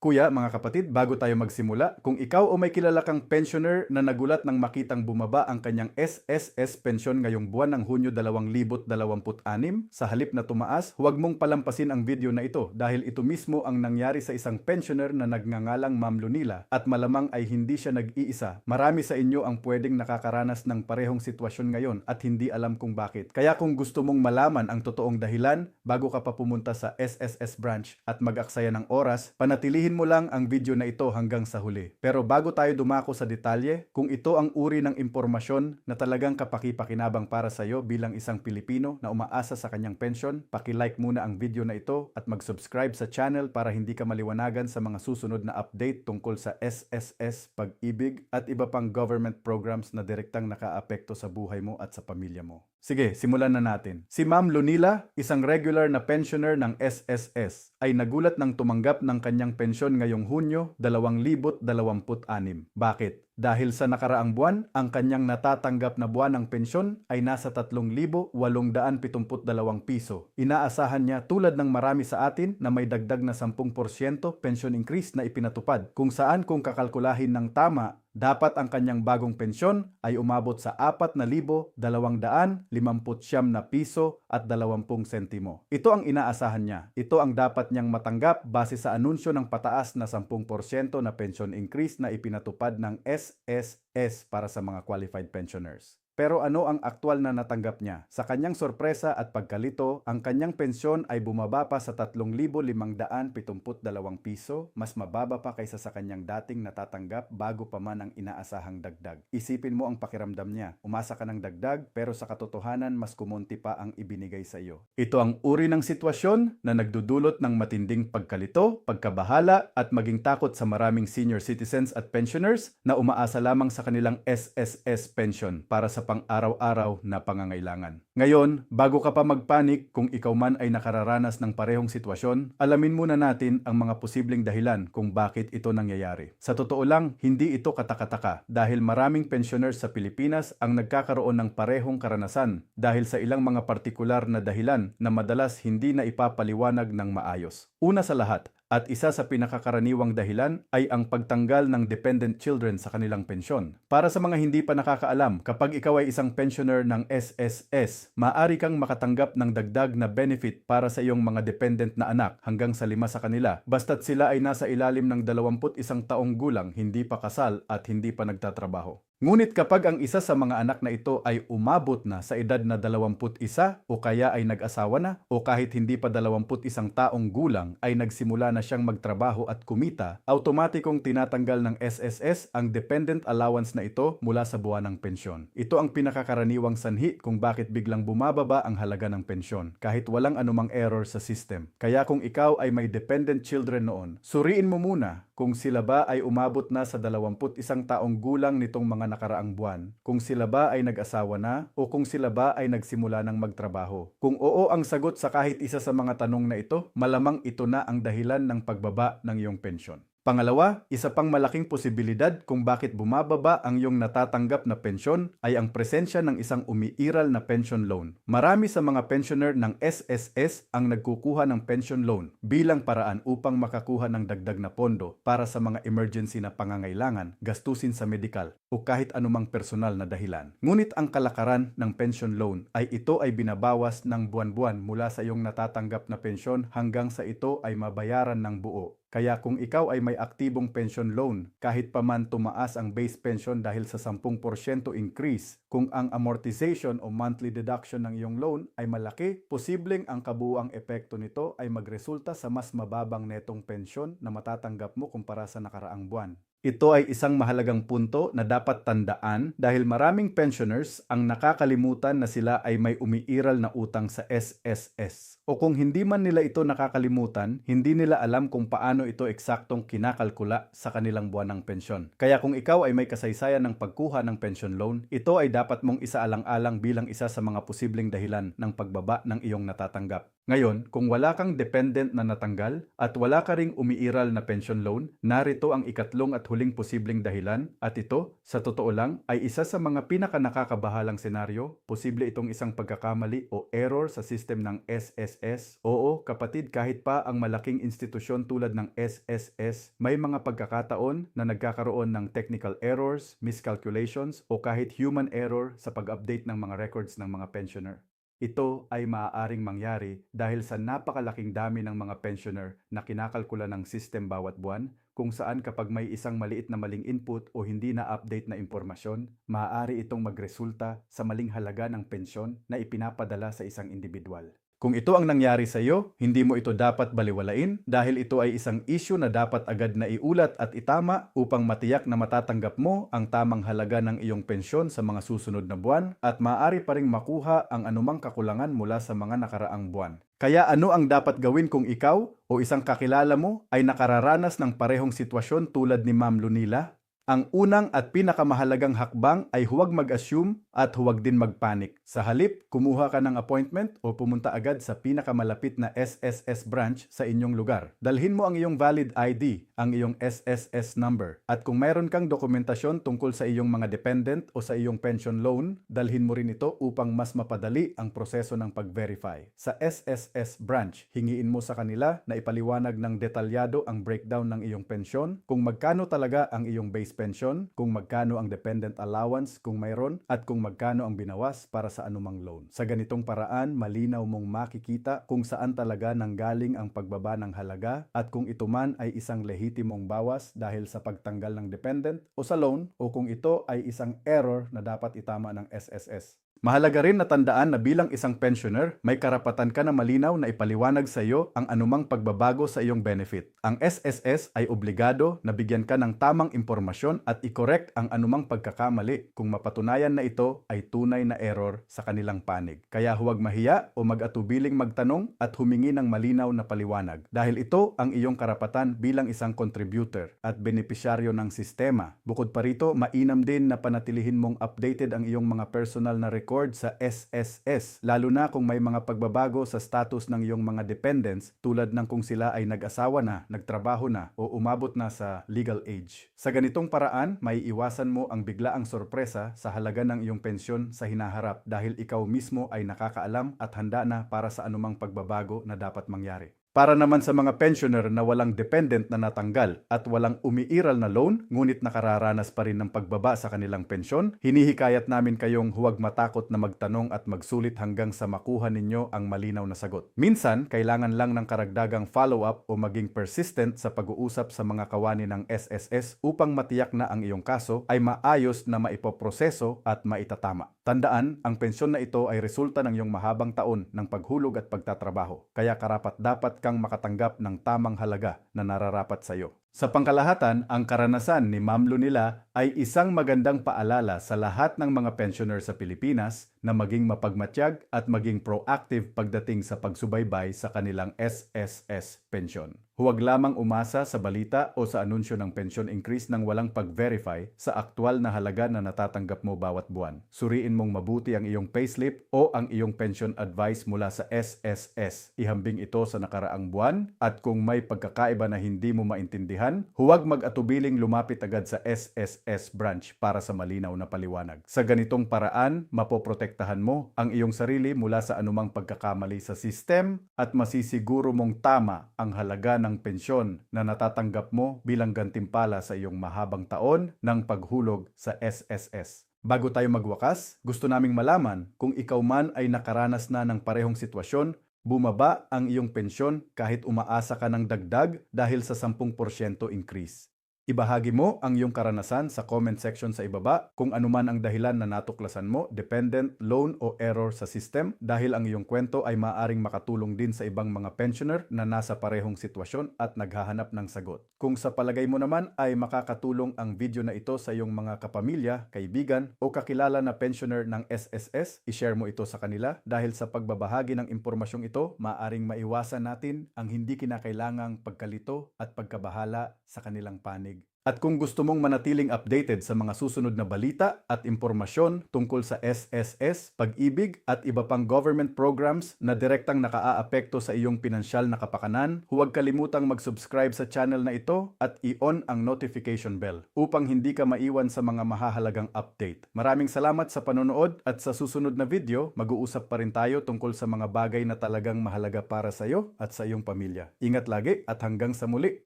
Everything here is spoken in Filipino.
Kuya, mga kapatid, bago tayo magsimula, kung ikaw o may kilala kang pensioner na nagulat nang makitang bumaba ang kanyang SSS pensyon ngayong buwan ng Hunyo 2026, sa halip na tumaas, huwag mong palampasin ang video na ito dahil ito mismo ang nangyari sa isang pensioner na nagngangalang Ma'am Lunila at malamang ay hindi siya nag-iisa. Marami sa inyo ang pwedeng nakakaranas ng parehong sitwasyon ngayon at hindi alam kung bakit. Kaya kung gusto mong malaman ang totoong dahilan, bago ka pa pumunta sa SSS branch at mag-aksaya ng oras, panatilihin mo lang ang video na ito hanggang sa huli. Pero bago tayo dumako sa detalye, kung ito ang uri ng impormasyon na talagang kapaki-pakinabang para sa iyo bilang isang Pilipino na umaasa sa kanyang pensyon, paki-like muna ang video na ito at mag-subscribe sa channel para hindi ka maliwanagan sa mga susunod na update tungkol sa SSS, pag-ibig at iba pang government programs na direktang nakaapekto sa buhay mo at sa pamilya mo. Sige, simulan na natin. Si Ma'am Lunila, isang regular na pensioner ng SSS, ay nagulat nang tumanggap ng kanyang pensyon ngayong Hunyo 2026. Bakit? Dahil sa nakaraang buwan, ang kanyang natatanggap na buwan ng pensyon ay nasa 3,872 piso. Inaasahan niya tulad ng marami sa atin na may dagdag na 10% pension increase na ipinatupad, kung saan kung kakalkulahin ng tama, dapat ang kanyang bagong pensyon ay umabot sa 4,259 na piso at 20 sentimo. Ito ang inaasahan niya. Ito ang dapat niyang matanggap base sa anunsyo ng pataas na 10% na pension increase na ipinatupad ng SSS para sa mga qualified pensioners. Pero ano ang aktwal na natanggap niya? Sa kanyang sorpresa at pagkalito, ang kanyang pensyon ay bumaba pa sa 3,572 piso, mas mababa pa kaysa sa kanyang dating natatanggap bago pa man ang inaasahang dagdag. Isipin mo ang pakiramdam niya. Umasa ka ng dagdag pero sa katotohanan mas kumonti pa ang ibinigay sa iyo. Ito ang uri ng sitwasyon na nagdudulot ng matinding pagkalito, pagkabahala at maging takot sa maraming senior citizens at pensioners na umaasa lamang sa kanilang SSS pension para sa pang-araw-araw na pangangailangan. Ngayon, bago ka pa magpanik kung ikaw man ay nakararanas ng parehong sitwasyon, alamin muna natin ang mga posibleng dahilan kung bakit ito nangyayari. Sa totoo lang, hindi ito katakataka dahil maraming pensioners sa Pilipinas ang nagkakaroon ng parehong karanasan dahil sa ilang mga partikular na dahilan na madalas hindi na ipapaliwanag ng maayos. Una sa lahat, at isa sa pinakakaraniwang dahilan ay ang pagtanggal ng dependent children sa kanilang pensyon. Para sa mga hindi pa nakakaalam, kapag ikaw ay isang pensioner ng SSS, maaari kang makatanggap ng dagdag na benefit para sa iyong mga dependent na anak hanggang sa 5 sa kanila, basta't sila ay nasa ilalim ng 21 taong gulang, hindi pa kasal at hindi pa nagtatrabaho. Ngunit kapag ang isa sa mga anak na ito ay umabot na sa edad na 21 o kaya ay nag-asawa na o kahit hindi pa 21 taong gulang ay nagsimula na siyang magtrabaho at kumita, automatikong tinatanggal ng SSS ang dependent allowance na ito mula sa buwanang pensyon. Ito ang pinakakaraniwang sanhi kung bakit biglang bumababa ang halaga ng pensyon kahit walang anumang error sa system. Kaya kung ikaw ay may dependent children noon, suriin mo muna kung sila ba ay umabot na sa 21 taong gulang nitong mga nakaraang buwan, kung sila ba ay nag-asawa na o kung sila ba ay nagsimula ng magtrabaho. Kung oo ang sagot sa kahit isa sa mga tanong na ito, malamang ito na ang dahilan ng pagbaba ng iyong pensyon. Pangalawa, isa pang malaking posibilidad kung bakit bumababa ang iyong natatanggap na pensyon ay ang presensya ng isang umiiral na pension loan. Marami sa mga pensioner ng SSS ang nagkukuha ng pension loan bilang paraan upang makakuha ng dagdag na pondo para sa mga emergency na pangangailangan, gastusin sa medikal o kahit anumang personal na dahilan. Ngunit ang kalakaran ng pension loan ay ito ay binabawas ng buwan-buwan mula sa iyong natatanggap na pensyon hanggang sa ito ay mabayaran ng buo. Kaya kung ikaw ay may aktibong pension loan, kahit pa man tumaas ang base pension dahil sa 10% increase, kung ang amortization o monthly deduction ng iyong loan ay malaki, posibleng ang kabuuang epekto nito ay magresulta sa mas mababang netong pensyon na matatanggap mo kumpara sa nakaraang buwan. Ito ay isang mahalagang punto na dapat tandaan dahil maraming pensioners ang nakakalimutan na sila ay may umiiral na utang sa SSS. O kung hindi man nila ito nakakalimutan, hindi nila alam kung paano ito eksaktong kinakalkula sa kanilang buwanang pensyon. Kaya kung ikaw ay may kasaysayan ng pagkuha ng pension loan, ito ay dapat mong isaalang-alang bilang isa sa mga posibleng dahilan ng pagbaba ng iyong natatanggap. Ngayon, kung wala kang dependent na natanggal at wala ka ring umiiral na pension loan, narito ang ikatlong at huling posibleng dahilan at ito, sa totoo lang, ay isa sa mga pinakanakakabahalang senaryo. Posible itong isang pagkakamali o error sa system ng SSS. Oo, kapatid, kahit pa ang malaking institusyon tulad ng SSS, may mga pagkakataon na nagkakaroon ng technical errors, miscalculations o kahit human error sa pag-update ng mga records ng mga pensioner. Ito ay maaaring mangyari dahil sa napakalaking dami ng mga pensioner na kinakalkula ng system bawat buwan, kung saan kapag may isang maliit na maling input o hindi na-update na impormasyon, maaari itong magresulta sa maling halaga ng pensyon na ipinapadala sa isang individual. Kung ito ang nangyari sa iyo, hindi mo ito dapat baliwalain dahil ito ay isang issue na dapat agad na iulat at itama upang matiyak na matatanggap mo ang tamang halaga ng iyong pensyon sa mga susunod na buwan at maaari pa ring makuha ang anumang kakulangan mula sa mga nakaraang buwan. Kaya ano ang dapat gawin kung ikaw o isang kakilala mo ay nakararanas ng parehong sitwasyon tulad ni Ma'am Lunila? Ang unang at pinakamahalagang hakbang ay huwag mag-assume at huwag din mag-panic. Sa halip, kumuha ka ng appointment o pumunta agad sa pinakamalapit na SSS branch sa inyong lugar. Dalhin mo ang iyong valid ID, ang iyong SSS number. At kung mayroon kang dokumentasyon tungkol sa iyong mga dependent o sa iyong pension loan, dalhin mo rin ito upang mas mapadali ang proseso ng pag-verify. Sa SSS branch, hingiin mo sa kanila na ipaliwanag ng detalyado ang breakdown ng iyong pensyon, kung magkano talaga ang iyong base pension, kung magkano ang dependent allowance kung mayroon, at kung magkano ang binawas para sa anumang loan. Sa ganitong paraan, malinaw mong makikita kung saan talaga nanggaling ang pagbaba ng halaga at kung ito man ay isang lehitimong bawas dahil sa pagtanggal ng dependent o sa loan o kung ito ay isang error na dapat itama ng SSS. Mahalaga rin na tandaan na bilang isang pensioner, may karapatan ka na malinaw na ipaliwanag sa iyo ang anumang pagbabago sa iyong benefit. Ang SSS ay obligado na bigyan ka ng tamang impormasyon at i-correct ang anumang pagkakamali kung mapatunayan na ito ay tunay na error sa kanilang panig. Kaya huwag mahiya o mag-atubiling magtanong at humingi ng malinaw na paliwanag dahil ito ang iyong karapatan bilang isang contributor at benepisyaryo ng sistema. Bukod pa rito, mainam din na panatilihin mong updated ang iyong mga personal na record sa SSS, lalo na kung may mga pagbabago sa status ng iyong mga dependents tulad ng kung sila ay nag-asawa na, nagtrabaho na o umabot na sa legal age. Sa ganitong paraan, may iwasan mo ang biglaang sorpresa sa halaga ng iyong pensyon sa hinaharap dahil ikaw mismo ay nakakaalam at handa na para sa anumang pagbabago na dapat mangyari. Para naman sa mga pensioner na walang dependent na natanggal at walang umiiral na loan, ngunit nakararanas pa rin ng pagbaba sa kanilang pensyon, hinihikayat namin kayong huwag matakot na magtanong at magsulit hanggang sa makuha ninyo ang malinaw na sagot. Minsan, kailangan lang ng karagdagang follow-up o maging persistent sa pag-uusap sa mga kawani ng SSS upang matiyak na ang iyong kaso ay maayos na maipoproseso at maitatama. Tandaan, ang pensyon na ito ay resulta ng iyong mahabang taon ng paghulog at pagtatrabaho. Kaya karapat-dapat kang makatanggap ng tamang halaga na nararapat sa iyo. Sa pangkalahatan, ang karanasan ni Ma'am Lunila ay isang magandang paalala sa lahat ng mga pensioner sa Pilipinas na maging mapagmatyag at maging proactive pagdating sa pagsubaybay sa kanilang SSS pensyon. Huwag lamang umasa sa balita o sa anunsyo ng pension increase nang walang pag-verify sa aktwal na halaga na natatanggap mo bawat buwan. Suriin mong mabuti ang iyong payslip o ang iyong pension advice mula sa SSS. Ihambing ito sa nakaraang buwan at kung may pagkakaiba na hindi mo maintindihan, huwag mag-atubiling lumapit agad sa SSS branch para sa malinaw na paliwanag. Sa ganitong paraan, mapoprotektahan mo ang iyong sarili mula sa anumang pagkakamali sa system at masisiguro mong tama ang halaga ng pensyon na natatanggap mo bilang gantimpala sa iyong mahabang taon ng paghulog sa SSS. Bago tayo magwakas, gusto naming malaman kung ikaw man ay nakaranas na ng parehong sitwasyon. Bumaba ang iyong pensyon kahit umaasa ka ng dagdag dahil sa 10% increase. Ibahagi mo ang iyong karanasan sa comment section sa ibaba kung anuman ang dahilan na natuklasan mo, dependent, loan o error sa system dahil ang iyong kwento ay maaaring makatulong din sa ibang mga pensioner na nasa parehong sitwasyon at naghahanap ng sagot. Kung sa palagay mo naman ay makakatulong ang video na ito sa iyong mga kapamilya, kaibigan o kakilala na pensioner ng SSS, i-share mo ito sa kanila dahil sa pagbabahagi ng impormasyong ito, maaaring maiwasan natin ang hindi kinakailangang pagkalito at pagkabahala sa kanilang panig At kung gusto mong manatiling updated sa mga susunod na balita at impormasyon tungkol sa SSS, pag-ibig at iba pang government programs na direktang nakaaapekto sa iyong pinansyal na kapakanan, huwag kalimutang mag-subscribe sa channel na ito at i-on ang notification bell upang hindi ka maiwan sa mga mahahalagang update. Maraming salamat sa panonood at sa susunod na video, mag-uusap pa rin tayo tungkol sa mga bagay na talagang mahalaga para sa iyo at sa iyong pamilya. Ingat lagi at hanggang sa muli!